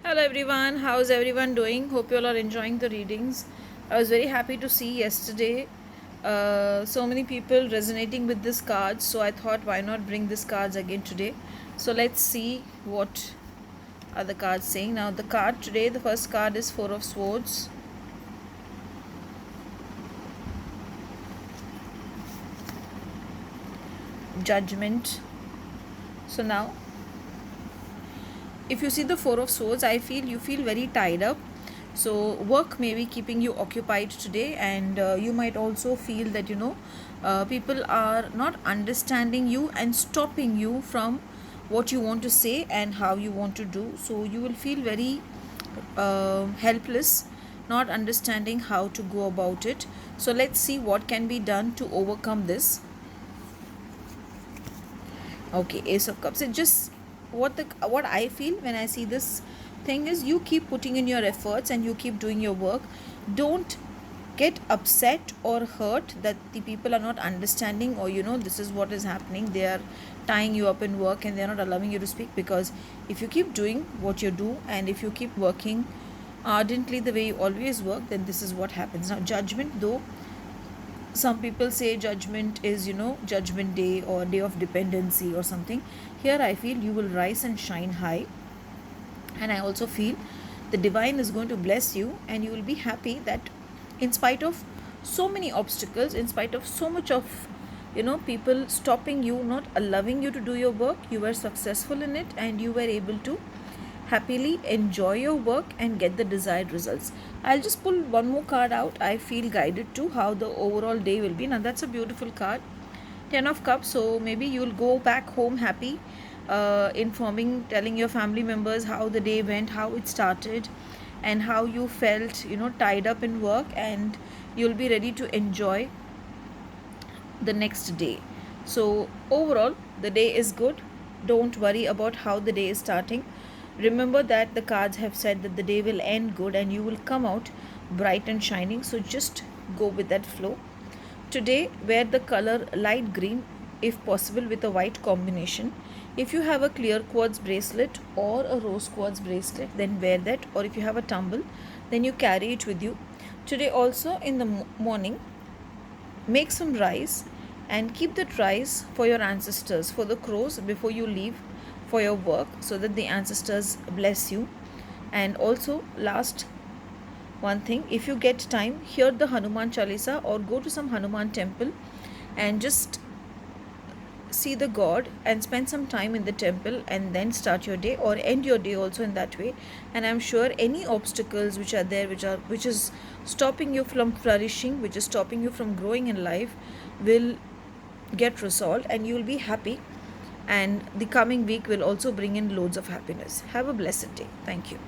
Hello everyone, how's everyone doing? Hope you all are enjoying the readings. I was very happy to see yesterday so many people resonating with this cards, so I thought why not bring this cards again today. So let's see what are the cards saying. Now the card today, the first card is Four of Swords, Judgment. So now if you see the Four of Swords, I feel you feel very tied up. So work may be keeping you occupied today, and you might also feel that people are not understanding you and stopping you from what you want to say and how you want to do. So you will feel very helpless, not understanding how to go about it. So let's see what can be done to overcome this. Okay, Ace of Cups. It just what I feel when I see this thing is you keep putting in your efforts and you keep doing your work. Don't get upset or hurt that the people are not understanding, or this is what is happening. They are tying you up in work and they are not allowing you to speak, because if you keep doing what you do and if you keep working ardently the way you always work, then this is what happens. Now Judgment, though some people say judgment is Judgment Day or Day of Dependency or something, here I feel you will rise and shine high, and I also feel the divine is going to bless you and you will be happy that in spite of so many obstacles, in spite of so much of people stopping you, not allowing you to do your work, you were successful in it and you were able to happily enjoy your work and get the desired results. I'll just pull one more card out. I feel guided to how the overall day will be. Now that's a beautiful card, 10 of Cups. So maybe you'll go back home happy, telling your family members how the day went, how it started, and how you felt tied up in work, and you'll be ready to enjoy the next day. So overall the day is good. Don't worry about how the day is starting. Remember that the cards have said that the day will end good and you will come out bright and shining. So just go with that flow. Today wear the color light green if possible with a white combination. If you have a clear quartz bracelet or a rose quartz bracelet, then wear that, or if you have a tumble, then you carry it with you. Today also in the morning, make some rice and keep that rice for your ancestors, for the crows, before you leave for your work, so that the ancestors bless you. And also last one thing, if you get time, hear the Hanuman Chalisa or go to some Hanuman temple and just see the god and spend some time in the temple, and then start your day or end your day also in that way. And I'm sure any obstacles which are there, which is stopping you from flourishing, which is stopping you from growing in life, will get resolved and you will be happy, and the coming week will also bring in loads of happiness. Have a blessed day. Thank you.